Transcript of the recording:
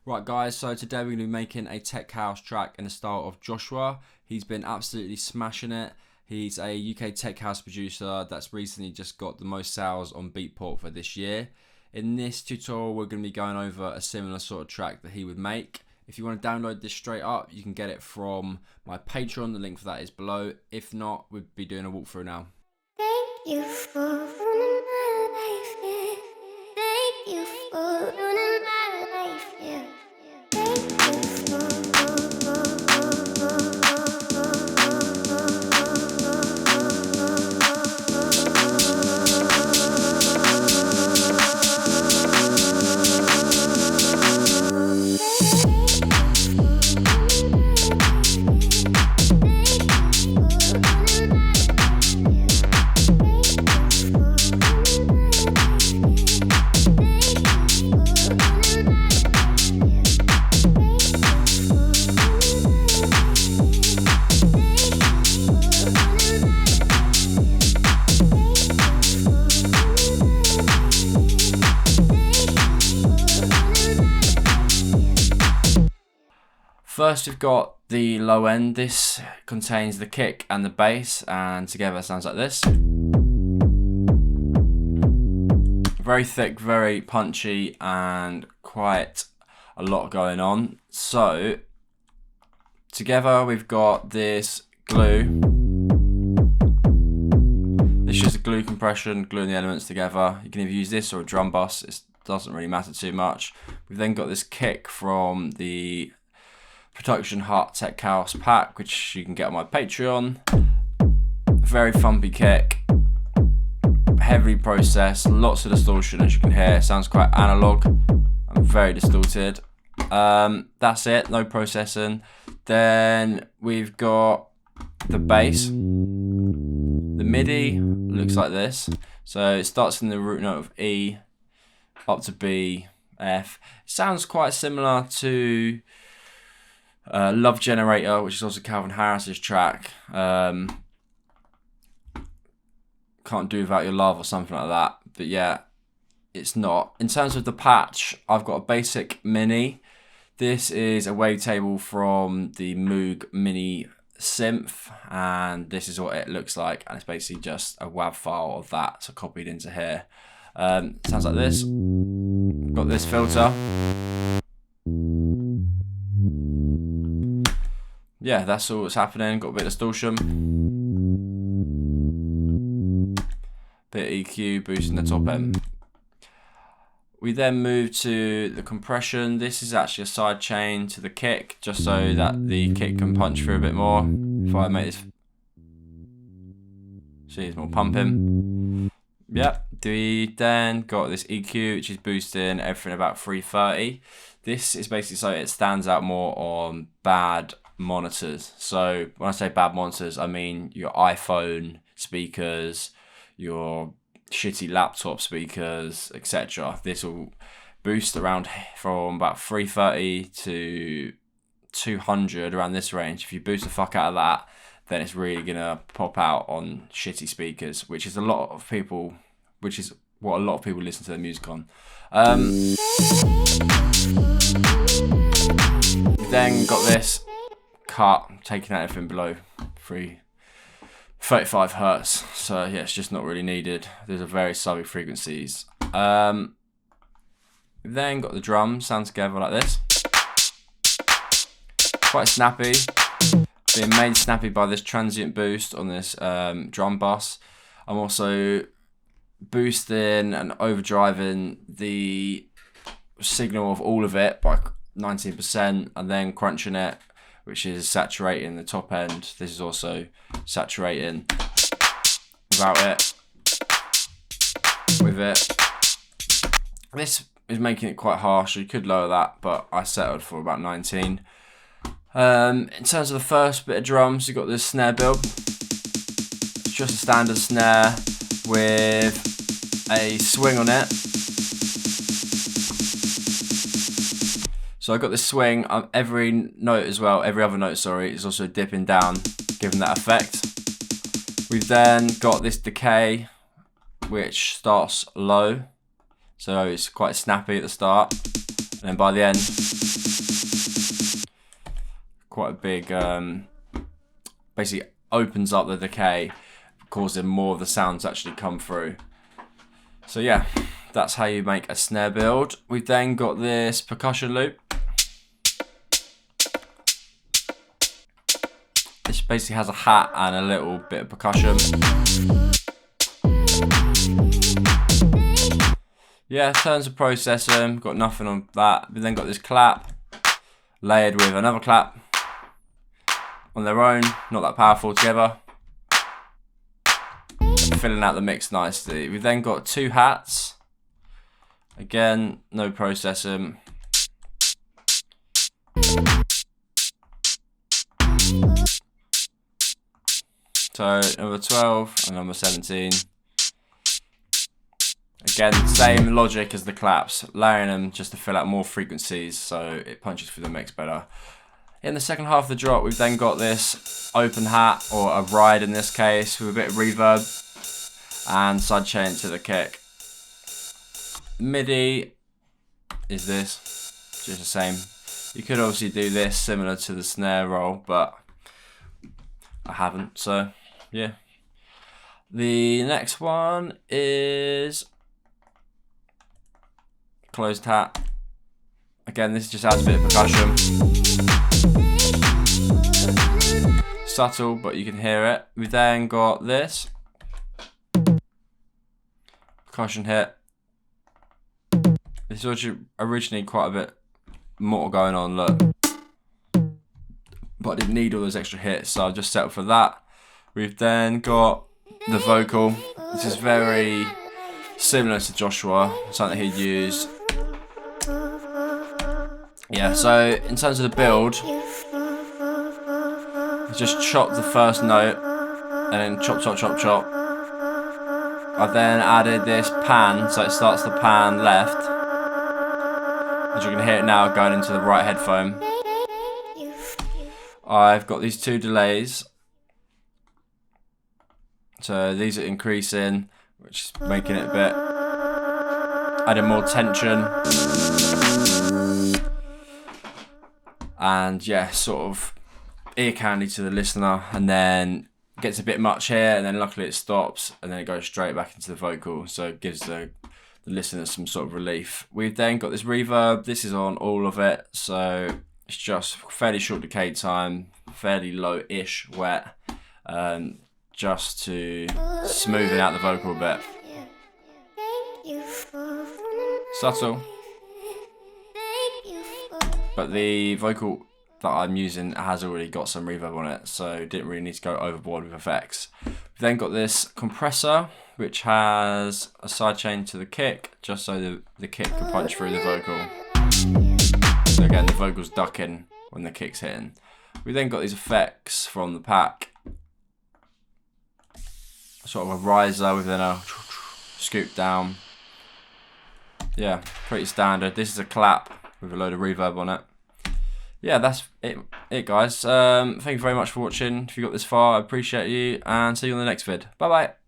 Right guys, so today we're going to be making a tech house track in the style of Joshwa. He's been absolutely smashing it. He's a UK tech house producer that's recently just got the most sales on Beatport for this year. In this tutorial we're going to be going over a similar sort of track that he would make. If you want to download this straight up, you can get it from my Patreon, the link for that is below. If not, we'd be doing a walkthrough now. Thank you for ruining my life, yeah. Thank you for ruining my life, yeah. Thank you First we've got the low end. This contains the kick and the bass, and together it sounds like this. Very thick, very punchy, and quite a lot going on. So together we've got this glue. This is just a glue compression, gluing the elements together. You can either use this or a drum bus, it doesn't really matter too much. We've then got this kick from the Production Hut Tech House pack, which you can get on my Patreon. Very thumpy kick, heavily processed, lots of distortion as you can hear. Sounds quite analog and very distorted. That's it, no processing. Then we've got the bass. The MIDI looks like this. So it starts in the root note of E up to B, F. It sounds quite similar to Love Generator, which is also Calvin Harris's track. Can't Do Without Your Love or something like that. But yeah, it's not. In terms of the patch, I've got a basic mini. This is a wavetable from the Moog Mini synth, and this is what it looks like, and it's basically just a WAV file of that, so copied into here. Sounds like this. Got this filter. Yeah, that's all that's happening. Got a bit of distortion, bit of EQ, boosting the top end. We then move to the compression. This is actually a side chain to the kick, just so that the kick can punch through a bit more. If I make this, see, it's more pumping. Yep. We then got this EQ, which is boosting everything about 330. This is basically so it stands out more on bad monitors. So when I say bad monitors, I mean your iPhone speakers, your shitty laptop speakers, etc. This will boost around from about 330 to 200, around this range. If you boost the fuck out of that, then it's really gonna pop out on shitty speakers, which is what a lot of people listen to their music on. Then got this cut, taking out everything below 35 hertz. So yeah, it's just not really needed. There's a very subby frequencies. Then got the drums, sound together like this. Quite snappy. Being made snappy by this transient boost on this drum bus. I'm also boosting and overdriving the signal of all of it by 19%, and then crunching it, which is saturating the top end. This is also saturating without it, with it. This is making it quite harsh. You could lower that, but I settled for about 19. In terms of the first bit of drums, you've got this snare build. It's just a standard snare with a swing on it. So I got this swing, every note as well, every other note, sorry, is also dipping down, giving that effect. We've then got this decay, which starts low. So it's quite snappy at the start. And then by the end, quite a big, basically opens up the decay, causing more of the sounds to actually come through. So yeah, that's how you make a snare build. We've then got this percussion loop. This basically has a hat and a little bit of percussion. Yeah, in terms of processing, got nothing on that. We've then got this clap, layered with another clap on their own, not that powerful together. Filling out the mix nicely. We've then got two hats. Again, no processing. So number 12 and number 17. Again, same logic as the claps, layering them just to fill out more frequencies so it punches through the mix better. In the second half of the drop, we've then got this open hat, or a ride in this case, with a bit of reverb and sidechain to the kick. MIDI is this, just the same. You could obviously do this similar to the snare roll, but I haven't, so yeah. The next one is closed hat. Again, this just adds a bit of percussion. Subtle, but you can hear it. We then got this percussion hit. This was originally quite a bit more going on, look. But I didn't need all those extra hits, so I've just settled for that. We've then got the vocal. This is very similar to Joshwa, something he'd use. Yeah, so in terms of the build, just chop the first note and then chop, chop, chop, chop. I've then added this pan, so it starts the pan left. As you can hear it now going into the right headphone. I've got these two delays. So these are increasing, which is making it a bit, adding more tension. And yeah, sort of ear candy to the listener, and then gets a bit much here, and then luckily it stops, and then it goes straight back into the vocal, so it gives the listener some sort of relief. We've then got this reverb. This is on all of it, so it's just fairly short decay time, fairly low-ish wet, just to smoothen out the vocal a bit. Subtle. But the vocal that I'm using has already got some reverb on it, so didn't really need to go overboard with effects. We've then got this compressor, which has a sidechain to the kick, just so the kick can punch through the vocal. So again, the vocal's ducking when the kick's hitting. We then got these effects from the pack. Sort of a riser within a scoop down. Yeah, pretty standard. This is a clap with a load of reverb on it. Yeah, that's it guys. Thank you very much for watching. If you got this far, I appreciate you, and see you on the next vid. Bye bye.